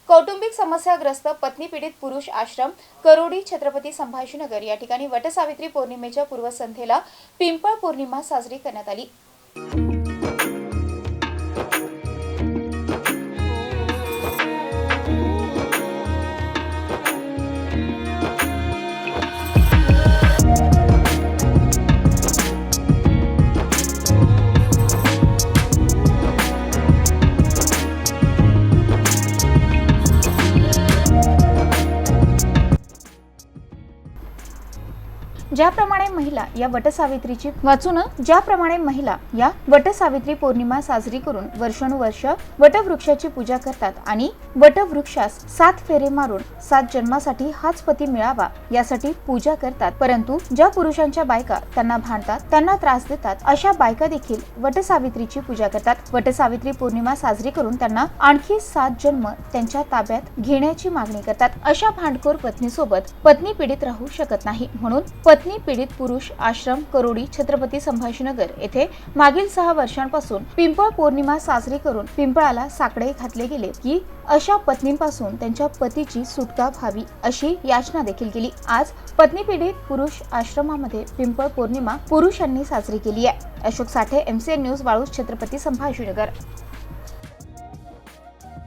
कौटुंबिक समस्याग्रस्त पत्नी पीडित पुरुष आश्रम करोडी छत्रपती संभाजीनगर या ठिकाणी वटसावित्री पौर्णिमेच्या पूर्वसंध्येला पिंपळ पौर्णिमा साजरी करण्यात आली। ज्याप्रमाणे महिला या वटसावित्री पौर्णिमा साजरी करून वर्षानुवर्ष वटवृक्षाची पूजा करतात आणि वटवृक्षास 7 फेरे मारून 7 जन्मासाठी हाच पती मिळावा यासाठी पूजा करतात। परंतु ज्या पुरुषांच्या बायका त्यांना भांडतात, त्यांना त्रास देतात, अशा बायका देखील वटसावित्रीची पूजा करतात। वटसावित्री पौर्णिमा साजरी करून त्यांना आणखी 7 जन्म त्यांच्या ताब्यात घेण्याची मागणी करतात। अशा भांडखोर पत्नीसोबत पत्नी पीडित राहू शकत नाही, म्हणून पत्नी पीडित पुरुष आश्रम करोडी छत्रपती संभाजीनगर येथे मागील 6 वर्षांपासून पिंपळ पौर्णिमा साजरी करून पिंपळाला साकडे घातले गेले की अशा पत्नींपासून त्यांच्या पतीची सुटका व्हावी अशी याचना देखील केली। आज पत्नी पीडित पुरुष आश्रमामध्ये पिंपळ पौर्णिमा पुरुषांनी साजरी केली आहे। अशोक साठे, MCN न्यूज, वाळूज, छत्रपती संभाजीनगर।